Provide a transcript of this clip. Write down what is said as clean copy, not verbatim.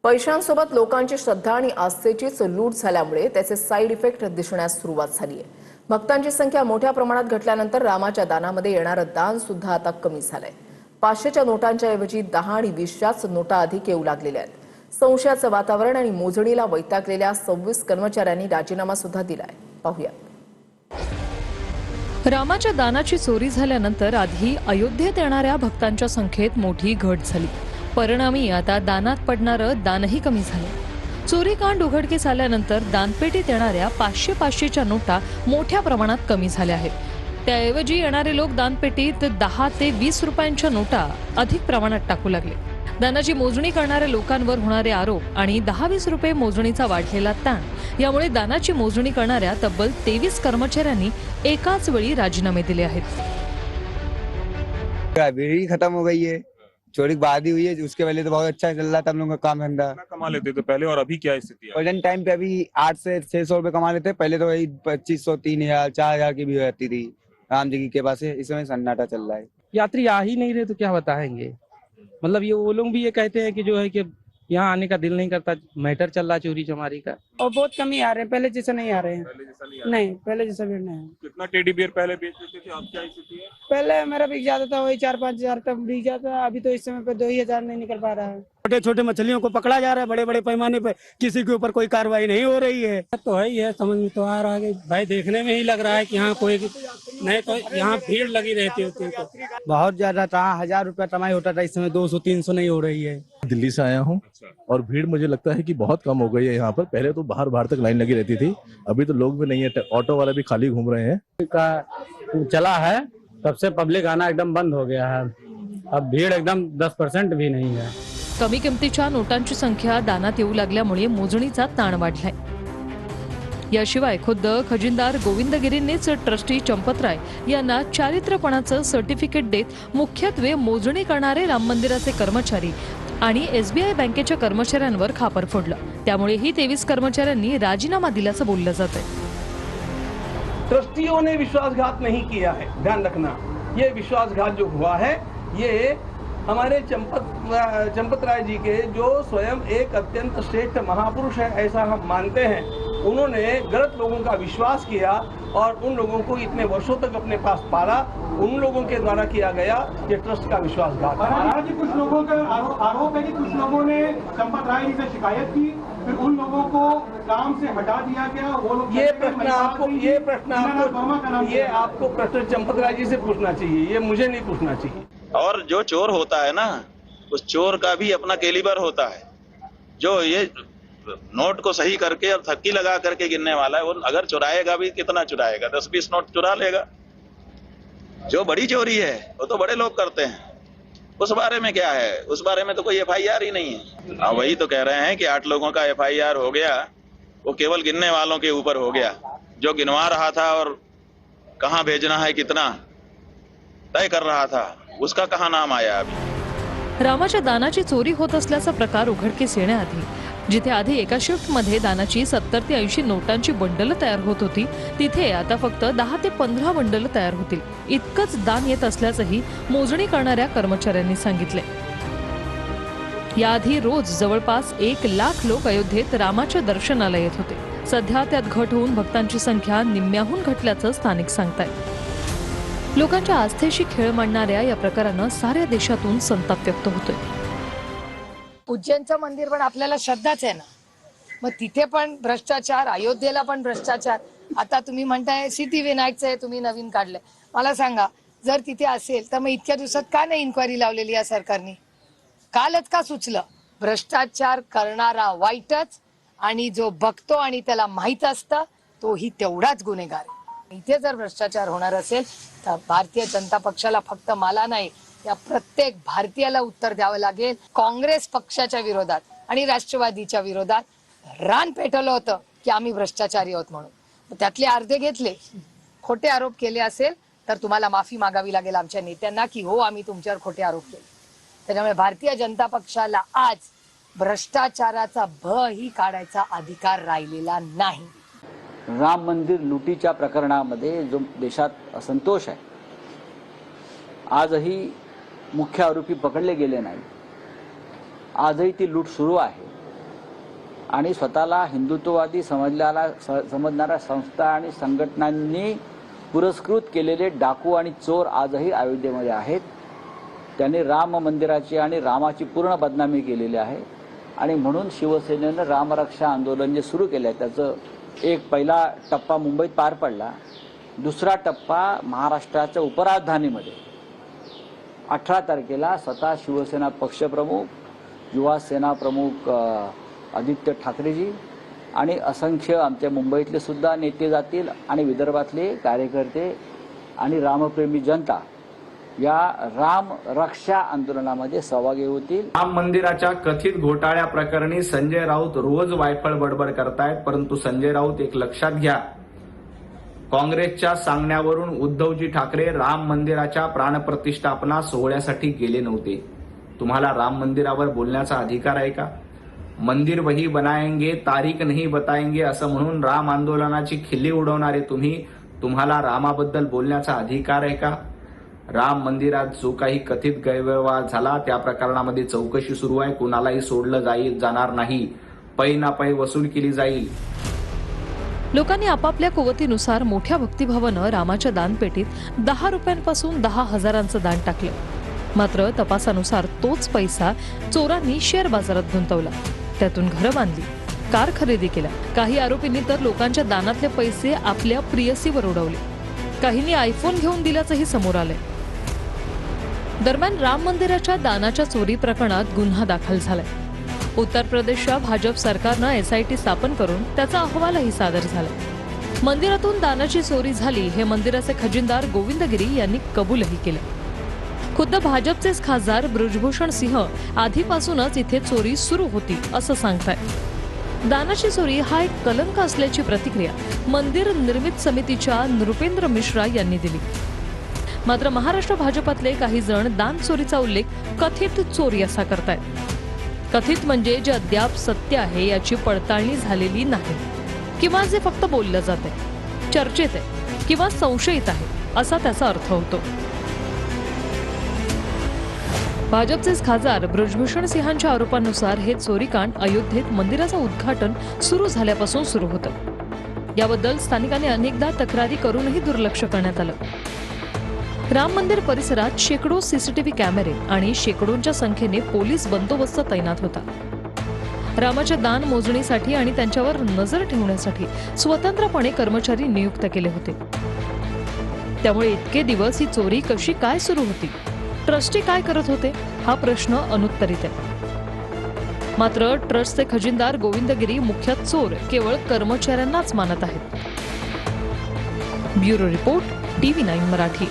पैशांसोबत लोकांची श्रद्धा आणि आस्थेचीच लूट झाल्यामुळे त्याचे साईड इफेक्ट दिसण्यास सुरुवात झाली आहे। भक्तांची संख्या मोठ्या प्रमाणात घटल्यानंतर रामाच्या दानामध्ये येणारं दान सुद्धा आता कमी झालंय। 500च्या नोटांच्या ऐवजी 10 आणि 20च्याच नोटा अधिक येऊ लागलेल्या आहेत। संशयाचं वातावरण आणि मोजणीला वैतागलेल्या 26 कर्मचाऱ्यांनी राजीनामा सुद्धा दिलाय। पाहूया। रामाच्या दानाची चोरी झाल्यानंतर आधी अयोध्येत येणाऱ्या भक्तांच्या संख्येत मोठी घट झाली। परिणामी आता दानात पडणारं दानही कमी झालं। चोरीकांड उघडकीस आल्यानंतर दानपेटीत येणाऱ्या 500-500च्या नोटा मोठ्या प्रमाणात कमी झाल्या आहेत। त्याऐवजी येणारे लोक दानपेटीत 10 ते 20 रुपयांच्या नोटा अधिक प्रमाणात टाकू लागले। दानाची मोजणी करणाऱ्या लोकांवर होणारे आरोप आणि 10-20 रुपये मोजणीचा वाढलेला ताण यामुळे दानाची मोजणी करणाऱ्या तब्बल 23 कर्मचाऱ्यांनी एकाच वेळी राजीनामे दिले आहेत। वेळ खत्म हो गई है, चोरी बाद ही हुई है। उसके पहले तो बहुत अच्छा चल रहा था हम लोगों का काम धंधा। कमा लेते थे पहले, और अभी क्या स्थिति है? प्रेजेंट टाइम पे अभी 8 से 600 रुपए कमा लेते। पहले तो वही 2500, 3000, 4000 की भी रहती थी राम जी की कृपा से। इस समय सन्नाटा चल रहा है। यात्री आ ही नहीं रहे तो क्या बताएंगे। मतलब ये वो लोग भी ये कहते हैं कि जो है कि यहाँ आने का दिल नहीं करता, मैटर चल रहा चोरी चमारी का। और बहुत कम ही आ रहे हैं, पहले जैसा नहीं आ रहे हैं। पहले जैसा नहीं नहीं, पहले जैसा भीड़ नहीं है। कितना टेडी बियर पहले बेच देते थे, अब क्या स्थिति है? पहले मेरा बिक जाता था वही 4-5 हजार तक बिक जाता। अभी तो इस समय पे 2 ही हजार नहीं निकल पा रहा है। छोटे छोटे मछलियों को पकड़ा जा रहा है, बड़े बड़े पैमाने पे किसी के ऊपर कोई कार्रवाई नहीं हो रही है। तो है ही है, समझ में तो आ रहा है भाई, देखने में ही लग रहा है कि यहाँ कोई नहीं तो यहाँ भीड़ लगी रहती होती है। बहुत ज्यादा था, 1000 रुपया कमाई होता था, इस समय 200-300 नहीं हो रही है। दिल्ली से आया हूँ और भीड़ मुझे लगता है कि बहुत कम हो गई है यहाँ पर। पहले तो बाहर तक लाइन लगी रहती थी, अभी तो लोग भी नहीं है, ऑटो वाले भी खाली घूम रहे हैं। का चला है तब से पब्लिक आना एकदम बंद हो गया है। अब भीड़ एकदम 10% भी नहीं है। कमी किमतीच्या नोटांची संख्या दानात येऊ लागल्यामुळे मोजणीचा ताण वाढलाय। याशिवाय खुद्द खजिनदार गोविंदगिरींनीच ट्रस्टी चंपतराय यांना चारित्र्यपणाचं सर्टिफिकेट देत मुख्यत्वे मोजणी करणारे राम मंदिराचे कर्मचारी आणि SBI बँकेच्या कर्मचाऱ्यांवर खापर फोडलं। त्यामुळे ही 23 कर्मचाऱ्यांनी राजीनामा दिल्याचं बोललं जातंय। ट्रस्टियों ने विश्वासघात नहीं किया है, ध्यान रखना। ये विश्वासघात जो हुआ है ये हमारे चंपत राय जी के, जो स्वयं एक अत्यंत श्रेष्ठ महापुरुष है ऐसा हम मानते हैं, उन्होंने गलत लोगों का विश्वास किया और उन लोगों को इतने वर्षों तक अपने पास पाला। उन लोगों के द्वारा किया गया ये ट्रस्ट का विश्वासघात है। कुछ लोगों का आरोप है कि कुछ लोगों ने चंपत राय जी से शिकायत की, फिर उन लोगों को काम से हटा दिया गया। वो लोग ये प्रश्न आपको प्रश्न चंपत राय जी से पूछना चाहिए, ये मुझे नहीं पूछना चाहिए। और जो चोर होता है ना, उस चोर का भी अपना कैलिबर होता है। जो ये नोट को सही करके और थक्की लगा करके गिनने वाला है, वो अगर चुराएगा भी कितना चुराएगा, 10-20 नोट चुरा लेगा। जो बड़ी चोरी है वो तो बड़े लोग करते हैं, उस बारे में क्या है? उस बारे में तो कोई FIR ही नहीं है। हाँ, वही तो कह रहे हैं कि 8 लोगों का FIR हो गया, वो केवल गिनने वालों के ऊपर हो गया। जो गिनवा रहा था और कहाँ भेजना है कितना तय कर रहा था, उसका कहाँ नाम आया अभी? रामाच्या दानाची चोरी होत असल्याचा प्रकार उघडकीस येण्याआधी जिथे आधी एका शिफ्टमध्ये दानाची 70 ते 80 नोटांची बंडल तयार होत होती, तिथे आता फक्त 10 ते 15 बंडल तयार होतील इतकंच दान येत असल्याचंही मोजणी करणाऱ्या कर्मचाऱ्यांनी सांगितले। याआधी रोज जवळपास 1 लाख लोक अयोध्येत रामाच्या दर्शनाला येत होते। सध्या त्यात घट होऊन भक्तांची संख्या निम्म्याहून घटल्याचं स्थानिक सांगतायत। लोकांच्या आस्थेशी खेळ मांडणाऱ्या या प्रकारानं साऱ्या देशातून संताप व्यक्त होतोय। उज्जैनचं मंदिर पण आपल्याला श्रद्धाच आहे ना, मग तिथे पण भ्रष्टाचार, अयोध्येला पण भ्रष्टाचार। आता तुम्ही म्हणताय सिद्धिविनायकचं आहे तुम्ही नवीन काढलंय, मला सांगा जर तिथे असेल तर मग इतक्या दिवसात का नाही इन्क्वायरी लावलेली या सरकारने? कालच का सुचलं? भ्रष्टाचार करणारा वाईटच आणि जो बघतो आणि त्याला माहित असतं तोही तेवढाच गुन्हेगार आहे। इथे जर भ्रष्टाचार होणार असेल तर भारतीय जनता पक्षाला, फक्त मला नाही, या प्रत्येक भारतीयाला उत्तर द्यावं लागेल। काँग्रेस पक्षाच्या विरोधात आणि राष्ट्रवादीच्या विरोधात रान पेटवलं होतं की आम्ही भ्रष्टाचारी आहोत म्हणून, त्यातले अर्धे घेतले। खोटे आरोप केले असेल तर तुम्हाला माफी मागावी लागेल आमच्या नेत्यांना की हो आम्ही तुमच्यावर खोटे आरोप केले। त्याच्यामुळे भारतीय जनता पक्षाला आज भ्रष्टाचाराचा ही काढायचा अधिकार राहिलेला नाही। राम मंदिर लुटीच्या प्रकरणामध्ये जो देशात असंतोष आहे, आजही मुख्य आरोपी पकडले गेले नाही, आजही ती लूट सुरू आहे। आणि स्वतःला हिंदुत्ववादी समजणाऱ्या संस्था आणि संघटनांनी पुरस्कृत केलेले डाकू आणि चोर आजही अयोध्येमध्ये आहेत. त्यांनी राम मंदिराची आणि रामाची पूर्ण बदनामी केलेली आहे आणि म्हणून शिवसेनेनं रामरक्षा आंदोलन जे सुरू केलं आहे त्याचं एक पहिला टप्पा मुंबईत पार पडला. दुसरा टप्पा महाराष्ट्राच्या उपराजधानीमध्ये 18 तारखेला स्वतः शिवसेना पक्षप्रमुख, युवा सेना प्रमुख आदित्य ठाकरेजी आणि असंख्य आमच्या मुंबईतले सुद्धा नेते जातील आणि विदर्भातले कार्यकर्ते आणि रामप्रेमी जनता या राम रक्षा आंदोलनामध्ये सहभागी होतील. राम मंदिराच्या कथित घोटाळ्या प्रकरणी संजय राऊत रोज वायफळ बडबड करतायत, परंतु संजय राऊत एक लक्षात घ्या, काँग्रेसच्या सांगण्यावरून उद्धवजी ठाकरे राम मंदिराच्या प्राणप्रतिष्ठापना सोहळ्यासाठी गेले नव्हते. तुम्हाला राम मंदिरावर बोलण्याचा अधिकार आहे का? मंदिर वही बनाएंगे, तारीख नहीं बताएंगे असं म्हणून राम आंदोलनाची खिल्ली उडवणारे तुम्हाला रामाबद्दल बोलण्याचा अधिकार आहे का? राम मंदिरात जो काही कथित गैरव्यवहार झाला त्या प्रकरणामध्ये चौकशी सुरू आहे. कुणालाही सोडलं जाणार नाही. पै ना पै वसूल केली जाईल. लोकांनी आपापल्या कुवतीनुसार मोठ्या भक्तिभावानं रामाच्या दानपेटीत 10 रुपयांपासून 10,000चं दान टाकलं. मात्र तपासानुसार तोच पैसा चोरांनी शेअर बाजारात गुंतवला, त्यातून घरं बांधली, कार खरेदी केल्या. काही आरोपींनी तर लोकांच्या दानातले पैसे आपल्या प्रियसीवर उडवले. काहींनी आयफोन घेऊन दिल्याचंही समोर आलंय. दरम्यान राम मंदिराच्या दानाच्या चोरी प्रकरणात गुन्हा दाखल झालाय. उत्तर प्रदेशच्या भाजप सरकारनं SIT स्थापन करून त्याचा अहवालही सादर झाला. मंदिरातून दानाची चोरी झाली हे मंदिराचे खजिनदार गोविंद गिरी यांनी कबूलही केले. खुद्द भाजपचेच खासदार बृजभूषण सिंह आधीपासूनच इथे चोरी सुरू होती असं सांगतायत. दानाची चोरी हा एक कलंक असल्याची प्रतिक्रिया मंदिर निर्मित समितीच्या नृपेंद्र मिश्रा यांनी दिली. मात्र महाराष्ट्र भाजपातले काही जण दान चोरीचा उल्लेख कथित चोरी असा करतायत. कथित म्हणजे जे अद्याप सत्य आहे याची पडताळणी झालेली नाही किंवा जे फक्त बोललं जाते, चर्चेत आहे किंवा संशयित आहे असा त्याचा अर्थ होतो. भाजपचेच खासदार बृजभूषण सिंहांच्या आरोपांनुसार हे चोरीकांड अयोध्येत मंदिराचं उद्घाटन सुरू झाल्यापासून सुरू होतं. याबद्दल स्थानिकांनी अनेकदा तक्रारी करूनही दुर्लक्ष करण्यात आलं. राम मंदिर परिसरात शेकडो CCTV कॅमेरे आणि शेकडोंच्या संख्येने पोलीस बंदोबस्त तैनात होता. रामाच्या दान मोजणीसाठी आणि त्यांच्यावर नजर ठेवण्यासाठी स्वतंत्रपणे कर्मचारी नियुक्त केले होते. त्यामुळे इतके दिवस ही चोरी कशी काय सुरू होती, ट्रस्टी काय करत होते हा प्रश्न अनुत्तरित आहे. मात्र ट्रस्टचे खजिनदार गोविंद गिरी मुख्य चोर केवळ कर्मचाऱ्यांनाच मानत आहेत. Bureau report, TV9 Marathi.